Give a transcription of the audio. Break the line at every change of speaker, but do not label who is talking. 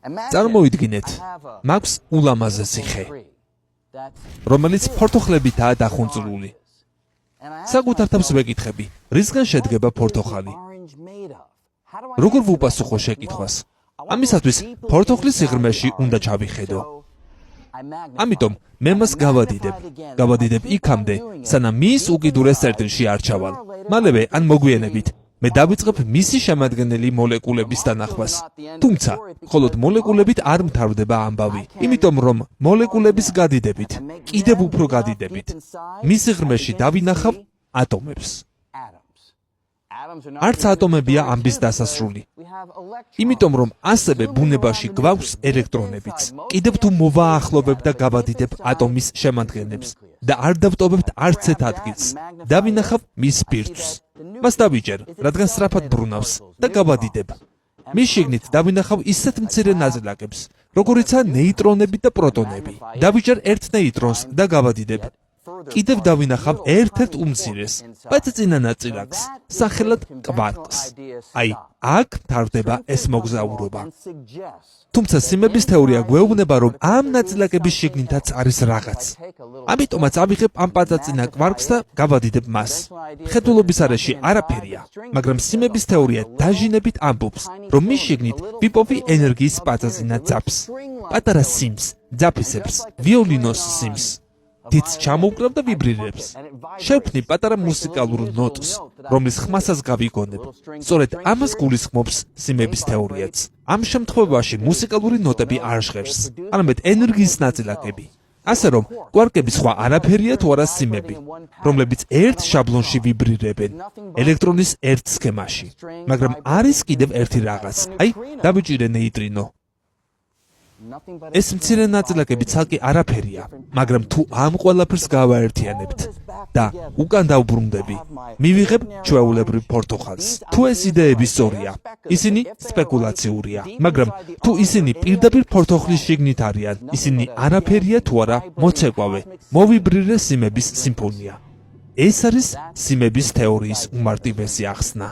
წარმოიდგინეთ, მაქვს ულამაზესი ხე, რომელიც ფორთოხლებითაა დახუნწრული. საკუთარ თავს ვეკითხები, რისგან შედგება ფორთოხალი? როგორ ვუპასუხო შეკითხვას? ამისათვის ფორთოხლის სიღრმეში უნდა ჩავიხედო. ამიტომ მე მას გავადიდებ იქამდე, სანამ მის უკიდურეს წერტილში არ ჩავალ. მალევე ან მოგვიანებით მე დავიწყებ მისი შემადგენელი მოლეკულების დანახვას. თუმცა, მხოლოდ მოლეკულებით არ მთავრდება ამბავი, იმიტომ რომ მოლეკულების გადიდებით, კიდევ უფრო გადიდებით, მის სიღრმეში დავინახავ ატომებს. არც ატომებია ამბის დასასრული. იმიტომ რომ ასევე ბუნებაში გვაქვს ელექტრონებიც. კიდევ თუ მოვაახლოვებ და გავადიდებ ატომის შემადგენლებს და არ დავტოვებთ არც ერთ ადგილს, დავინახავ მის ბირთვს. მას დავიჯერ, რადგან სწრაფად ბრუნავს და გავადიდებ. მის შიგნით დავინახავ ისეთ მცირე ნაწილაკებს, როგორიცაა ნეიტრონები და პროტონები. დავიჯერ ერთ ნეიტრონს და გავადიდებ. კიდევ დავინახავ ერთ-ერთ უმცირეს, პაწიწინა ნაწილაკს, სახელად კვარკს. აი, აქ მთავრდება ეს მოგზაურობა. თუმცა სიმების თეორია გვეუბნება, რომ ამ ნაწილაკების შიგნითაც არის რაღაც. ამიტომაც ავიღებ ამ პაწაწინა კვარკს და გავადიდებ მას. ხედულობის არეში არაფერია, მაგრამ სიმების თეორია დაჟინებით ამბობს, რომ მის შიგნით ვიპოვი ენერგიის პაწაწინა ძაფს, პატარა სიმს, ძაფისებს, ვიოლინოს სიმს. დიც ჩამოუკლებ და ვიბრირებს. შევქმნი პატარა მუსიკალურ ნოტს, რომლის ხმასაც გავიგონებ. სწორედ ამას გულისხმობს სიმების თეორიაც. ამ შემთხვევაში მუსიკალური ნოტები არ ჟღერს, არამედ ენერგიის ნაწილაკები. ასე რომ, კვარკები სხვა არაფერია თუ არა სიმები, რომლებიც ერთ შაბლონში ვიბრირებენ, ელექტრონის ერთ სქემაში. მაგრამ არის კიდევ ერთი რაღაც, აი, დავიჭირე ნეიტრინო. ეს მცირე ნაწილაკები ცალკე არაფერია, მაგრამ თუ ამ ყველაფერს გავაერთიანებთ და უკან დავბრუნდები, მივიღებ ჩვეულებრივ ფორთოხალს. თუ ეს იდეები სწორია, ისინი სპეკულაციურია, მაგრამ თუ ისინი პირდაპირ ფორთოხლის შიგნით არიან, ისინი არაფერია თუ არა მოცეკვავე, მოვიბრირე სიმების სიმფონია. ეს არის სიმების თეორიის უმარტივესი ახსნა.